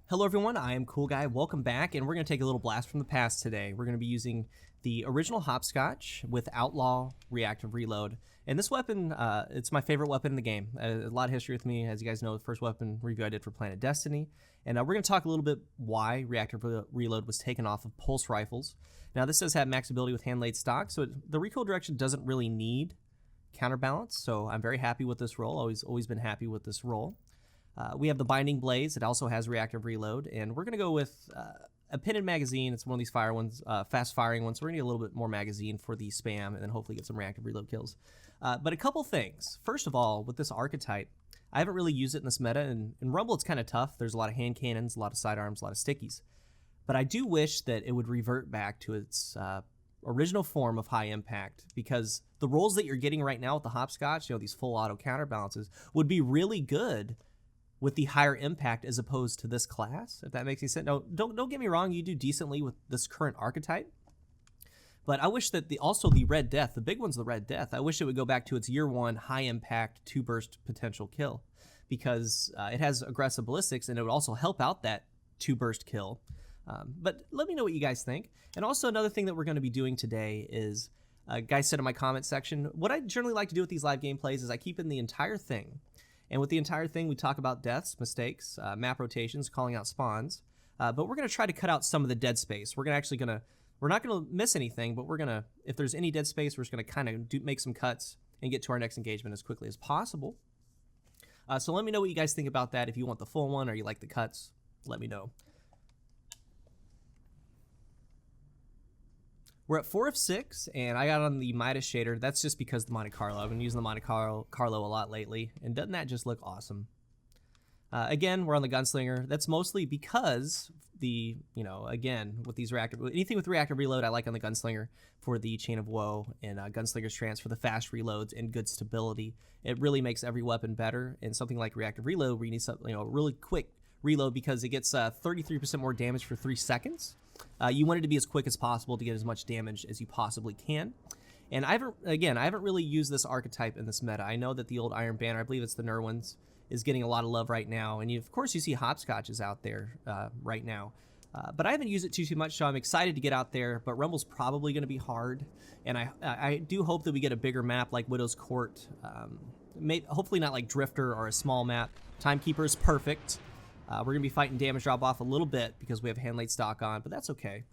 Hello everyone, I am Coolguy. Welcome back, and we're going to take a little blast from the past today. We're going to be using the original Hopscotch with Outlaw Reactive Reload. And this weapon, it's my favorite weapon in the game. A lot of history with me. As you guys know, the first weapon review I did for Planet Destiny. And we're going to talk a little bit why Reactive Reload was taken off of pulse rifles. Now this does have max ability with hand-laid stock, so the recoil direction doesn't really need counterbalance. So I'm very happy with this roll. Always been happy with this roll. We have the Binding Blaze. It also has Reactive Reload, and we're going to go with a pinned magazine. It's one of these fire ones, fast-firing ones, so we're going to need a little bit more magazine for the spam, and then hopefully get some Reactive Reload kills. But a couple things. First of all, with this archetype, I haven't really used it in this meta, and in Rumble it's kind of tough. There's a lot of hand cannons, a lot of sidearms, a lot of stickies. But I do wish that it would revert back to its original form of high impact, because the rolls that you're getting right now with the Hopscotch, these full auto counterbalances, would be really good with the higher impact as opposed to this class, if that makes any sense. Now, don't get me wrong, you do decently with this current archetype, but I wish that also the Red Death, the big one's the Red Death, I wish it would go back to its year one high impact 2-burst potential kill, because it has aggressive ballistics and it would also help out that 2-burst kill. But let me know what you guys think. And also another thing that we're going to be doing today is, guys said in my comment section, what I generally like to do with these live gameplays is I keep in the entire thing. And with the entire thing, we talk about deaths, mistakes, map rotations, calling out spawns. But we're going to try to cut out some of the dead space. We're not going to miss anything, but if there's any dead space, we're just going to kind of make some cuts and get to our next engagement as quickly as possible. So let me know what you guys think about that. If you want the full one or you like the cuts, let me know. We're at 4 of 6, and I got on the Midas shader. That's just because the Monte Carlo. I've been using the Monte Carlo a lot lately, and doesn't that just look awesome? Again, we're on the Gunslinger. That's mostly because again, with these anything with Reactive Reload, I like on the Gunslinger for the Chain of Woe and Gunslinger's Trance for the fast reloads and good stability. It really makes every weapon better, and something like Reactive Reload where you need something, a really quick reload because it gets 33% more damage for 3 seconds. You want it to be as quick as possible to get as much damage as you possibly can. And I haven't really used this archetype in this meta. I know that the old Iron Banner, I believe it's the Nerwins, is getting a lot of love right now. And of course you see Hopscotches out there right now. But I haven't used it too much, so I'm excited to get out there. But Rumble's probably going to be hard. And I do hope that we get a bigger map like Widow's Court. Hopefully not like Drifter or a small map. Timekeeper is perfect. We're going to be fighting damage drop off a little bit because we have hand-laid stock on, but that's okay.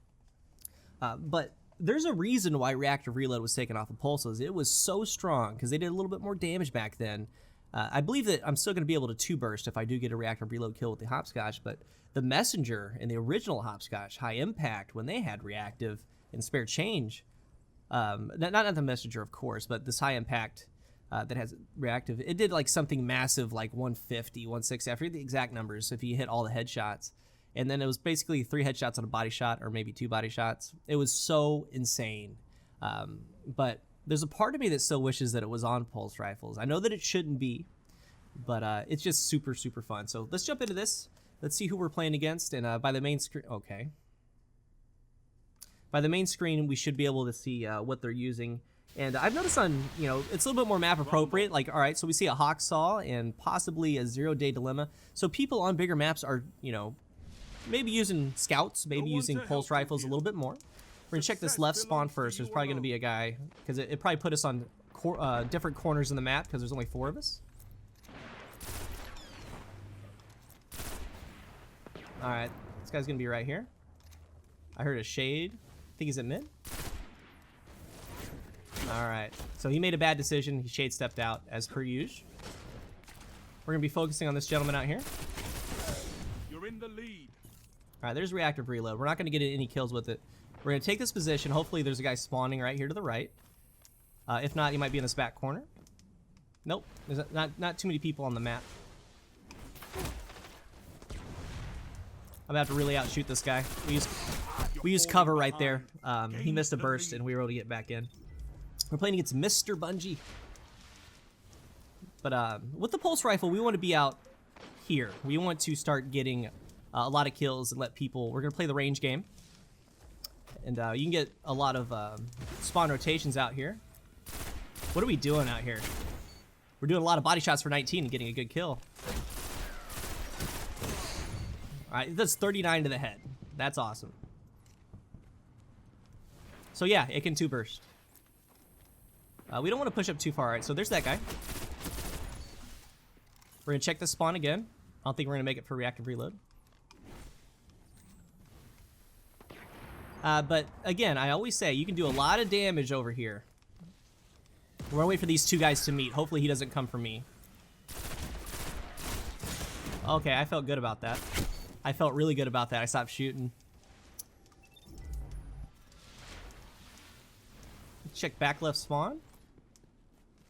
But there's a reason why Reactive Reload was taken off of pulses. It was so strong because they did a little bit more damage back then. I believe that I'm still going to be able to 2-burst if I do get a Reactive Reload kill with the Hopscotch, but the Messenger and the original Hopscotch, High Impact, when they had Reactive and Spare Change, not the Messenger, of course, but this High Impact that has Reactive, it did like something massive like 150, 160, I forget the exact numbers if you hit all the headshots. And then it was basically 3 headshots on a body shot or maybe 2 body shots. It was so insane. But there's a part of me that still wishes that it was on pulse rifles. I know that it shouldn't be, but it's just super, super fun. So let's jump into this. Let's see who we're playing against. And by the main screen, okay. By the main screen, we should be able to see what they're using. And I've noticed on, it's a little bit more map appropriate. Like, all right, so we see a Hawksaw and possibly a 0-day dilemma. So people on bigger maps are, maybe using scouts, maybe using pulse rifles a little bit more. We're going to check this left spawn first. There's probably going to be a guy, because it probably put us on different corners in the map because there's only 4 of us. All right, this guy's going to be right here. I heard a shade. I think he's at mid. All right, so he made a bad decision. He shade stepped out as per usual. We're gonna be focusing on this gentleman out here. You're in the lead. All right, there's Reactive Reload. We're not gonna get any kills with it. We're gonna take this position. Hopefully there's a guy spawning right here to the right. If not, he might be in this back corner. Nope, there's not too many people on the map. I'm about to really outshoot this guy. We used cover right there. He missed a burst and we were able to get back in. We're playing against Mr. Bungie. But with the pulse rifle, we want to be out here. We want to start getting a lot of kills and let people... We're going to play the range game. And you can get a lot of spawn rotations out here. What are we doing out here? We're doing a lot of body shots for 19 and getting a good kill. Alright, it does 39 to the head. That's awesome. So yeah, it can 2 burst. We don't want to push up too far. Alright, so there's that guy. We're going to check the spawn again. I don't think we're going to make it for reactive reload. But again, I always say you can do a lot of damage over here. We're gonna wait for these 2 guys to meet. Hopefully he doesn't come for me. Okay, I felt good about that. I felt really good about that. I stopped shooting. Check back left spawn.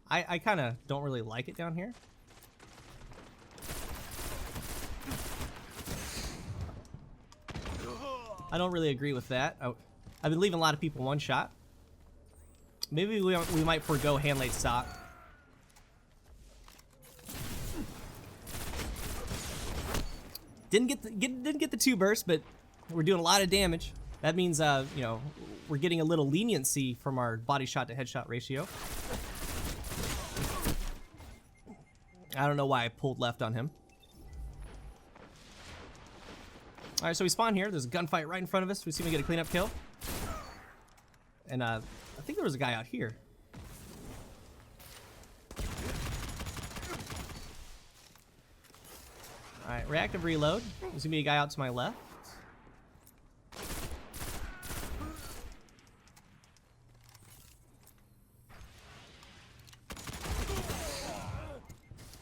I kind of don't really like it down here. I don't really agree with that. I've been leaving a lot of people one shot. Maybe we might forego hand laid stock. Didn't get the 2 bursts, but we're doing a lot of damage. That means you know, we're getting a little leniency from our body shot to headshot ratio. I don't know why I pulled left on him. All right, so we spawn here. There's a gunfight right in front of us. We see if we get a cleanup kill. And I think there was a guy out here. All right, reactive reload. There's gonna be a guy out to my left.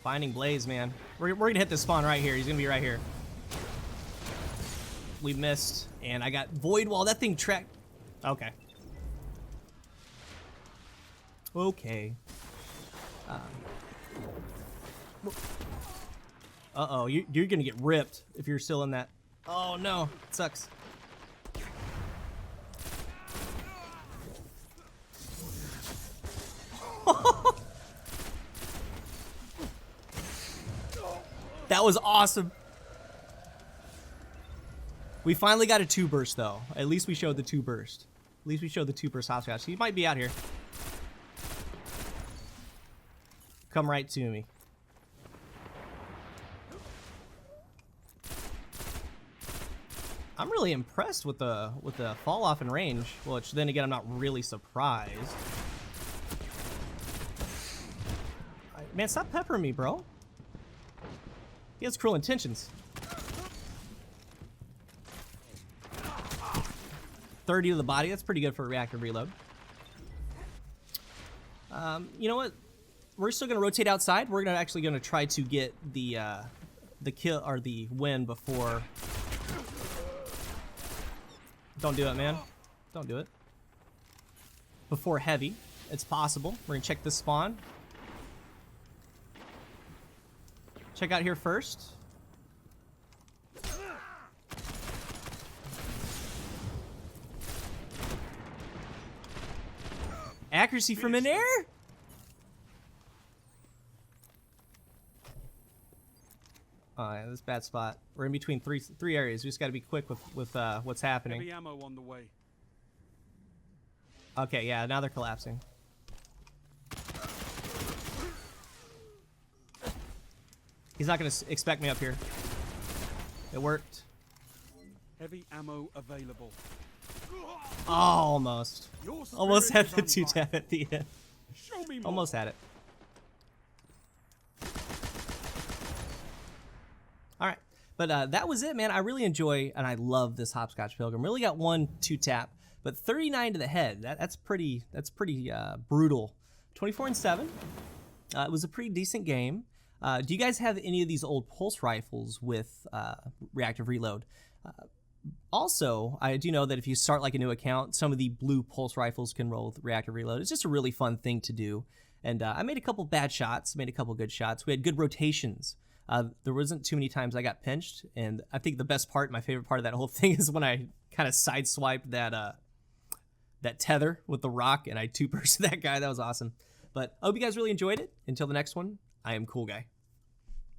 Finding Blaze, man. We're gonna hit this spawn right here. He's gonna be right here. We missed, and I got void wall. That thing tracked. Okay. Okay. Uh-oh, you're gonna get ripped if you're still in that. Oh no, it sucks. That was awesome. We finally got a 2 burst though. At least we showed the 2 burst. At least we showed the 2 burst hopscotch. He might be out here. Come right to me. I'm really impressed with the fall off in range, which then again I'm not really surprised. Man, stop peppering me, bro. He has cruel intentions. 30 to the body. That's pretty good for a reactive reload. You know what? We're still gonna rotate outside. We're actually gonna try to get the kill or the win before. Don't do it, man. Don't do it. Before heavy. It's possible. We're gonna check this spawn. Check out here first. Accuracy from in air? Oh, yeah, this is a bad spot. We're in between three areas. We just got to be quick with what's happening. Heavy ammo on the way. Okay, yeah, now they're collapsing. He's not going to expect me up here. It worked. Heavy ammo available. Oh, almost. Almost had the 2-tap at the end. Show me more. Almost had it. All right, but that was it, man. I really enjoy and I love this Hopscotch Pilgrim. Really got 1 2-tap, but 39 to the head. That's pretty brutal. 24 and 7. It was a pretty decent game. Do you guys have any of these old pulse rifles with reactive reload? Also, I do know that if you start like a new account, some of the blue pulse rifles can roll with reactive reload. It's just a really fun thing to do. And I made a couple bad shots, made a couple good shots. We had good rotations. There wasn't too many times I got pinched, and I think the best part, my favorite part of that whole thing, is when I kind of sideswiped that tether with the rock, and I 2-bursted that guy. That was awesome. But I hope you guys really enjoyed it. Until the next one, I am Coolguy.